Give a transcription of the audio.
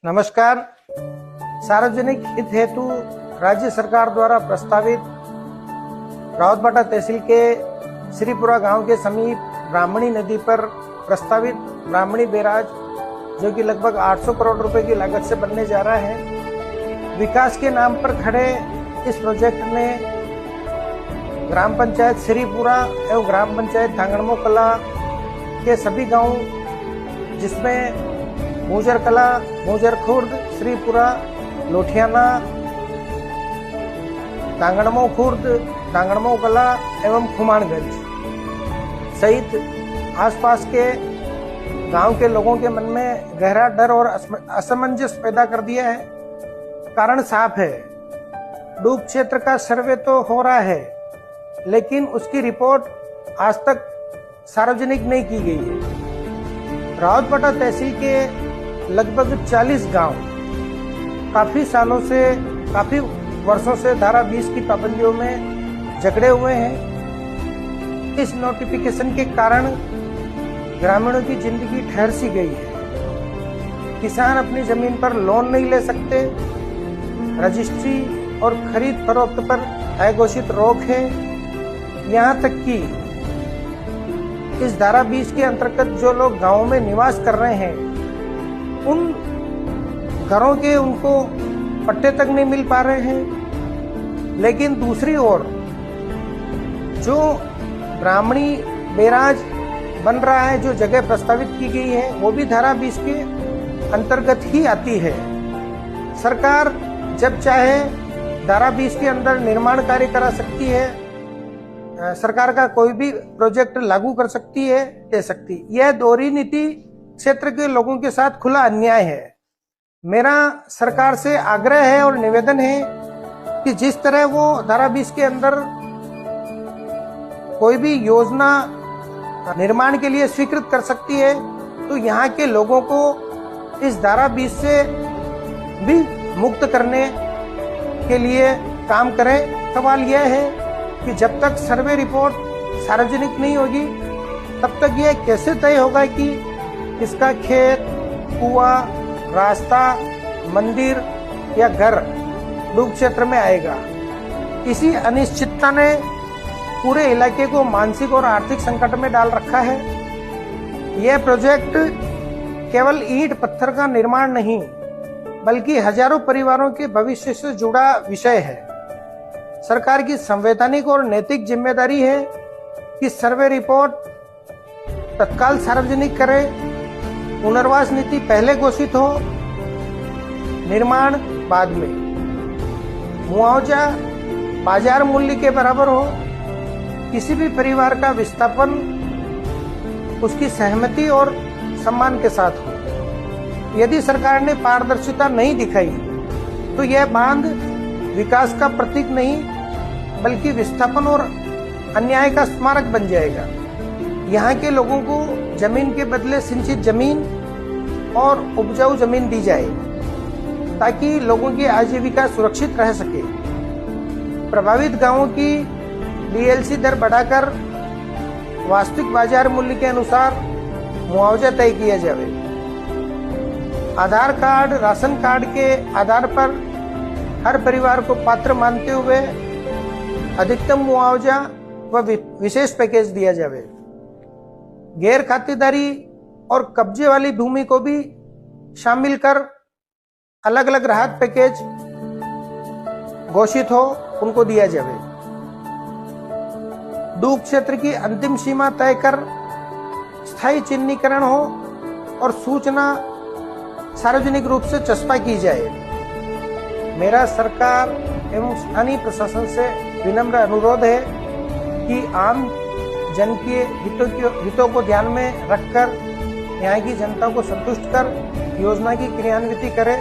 नमस्कार। सार्वजनिक हित हेतु राज्य सरकार द्वारा प्रस्तावित रावतबाटा तहसील के श्रीपुरा गांव के समीप ब्राह्मणी नदी पर प्रस्तावित ब्राह्मणी बैराज, जो कि लगभग 800 करोड़ रुपए की लागत से बनने जा रहा है, विकास के नाम पर खड़े इस प्रोजेक्ट ने ग्राम पंचायत श्रीपुरा एवं ग्राम पंचायत धांगड़मो कला के सभी गांव, जिसमें मूजर कला, मूजर खुर्द, श्रीपुरा, लोठियाना, धांगड़मो खुर्द, धांगड़मो कला एवं खुमानगंज सहित आसपास के गांव के लोगों के मन में गहरा डर और असमंजस पैदा कर दिया है। कारण साफ है, डूब क्षेत्र का सर्वे तो हो रहा है, लेकिन उसकी रिपोर्ट आज तक सार्वजनिक नहीं की गई है। रावतबाटा तहसील के लगभग 40 गांव काफी वर्षों से धारा 20 की पाबंदियों में जकड़े हुए हैं। इस नोटिफिकेशन के कारण ग्रामीणों की जिंदगी ठहर सी गई है। किसान अपनी जमीन पर लोन नहीं ले सकते, रजिस्ट्री और खरीद फरोख्त पर अघोषित रोक है। यहाँ तक कि इस धारा 20 के अंतर्गत जो लोग गांवों में निवास कर रहे हैं, उन घरों के उनको पट्टे तक नहीं मिल पा रहे हैं। लेकिन दूसरी ओर जो ब्राह्मणी बैराज बन रहा है, जो जगह प्रस्तावित की गई है, वो भी धारा 20 के अंतर्गत ही आती है। सरकार जब चाहे धारा 20 के अंदर निर्माण कार्य करा सकती है, सरकार का कोई भी प्रोजेक्ट लागू कर सकती है, दे सकती। यह दोहरी नीति क्षेत्र के लोगों के साथ खुला अन्याय है। मेरा सरकार से आग्रह है और निवेदन है कि जिस तरह वो धारा 20 के अंदर कोई भी योजना निर्माण के लिए स्वीकृत कर सकती है, तो यहाँ के लोगों को इस धारा 20 से भी मुक्त करने के लिए काम करें। सवाल यह है कि जब तक सर्वे रिपोर्ट सार्वजनिक नहीं होगी, तब तक यह कैसे तय होगा कि इसका खेत, कुआं, रास्ता, मंदिर या घर डूब क्षेत्र में आएगा। इसी अनिश्चितता ने पूरे इलाके को मानसिक और आर्थिक संकट में डाल रखा है। यह प्रोजेक्ट केवल ईंट पत्थर का निर्माण नहीं, बल्कि हजारों परिवारों के भविष्य से जुड़ा विषय है। सरकार की संवैधानिक और नैतिक जिम्मेदारी है कि सर्वे रिपोर्ट तत्काल सार्वजनिक करे, पुनर्वास नीति पहले घोषित हो, निर्माण बाद में, मुआवजा बाजार मूल्य के बराबर हो, किसी भी परिवार का विस्थापन उसकी सहमति और सम्मान के साथ हो। यदि सरकार ने पारदर्शिता नहीं दिखाई, तो यह बांध विकास का प्रतीक नहीं, बल्कि विस्थापन और अन्याय का स्मारक बन जाएगा। यहाँ के लोगों को जमीन के बदले सिंचित जमीन और उपजाऊ जमीन दी जाए, ताकि लोगों की आजीविका सुरक्षित रह सके। प्रभावित गांवों की डीएलसी दर बढ़ाकर वास्तविक बाजार मूल्य के अनुसार मुआवजा तय किया जाए। आधार कार्ड, राशन कार्ड के आधार पर हर परिवार को पात्र मानते हुए अधिकतम मुआवजा व विशेष पैकेज दिया जाए। गैर खातेदारी और कब्जे वाली भूमि को भी शामिल कर अलग अलग राहत पैकेज घोषित हो, उनको दिया जाए। डूब क्षेत्र की अंतिम सीमा तय कर स्थायी चिन्हीकरण हो और सूचना सार्वजनिक रूप से चस्पा की जाए। मेरा सरकार एवं स्थानीय प्रशासन से विनम्र अनुरोध है कि आम जन के हितों को ध्यान में रखकर यहाँ की जनता को संतुष्ट कर योजना की क्रियान्विति करे।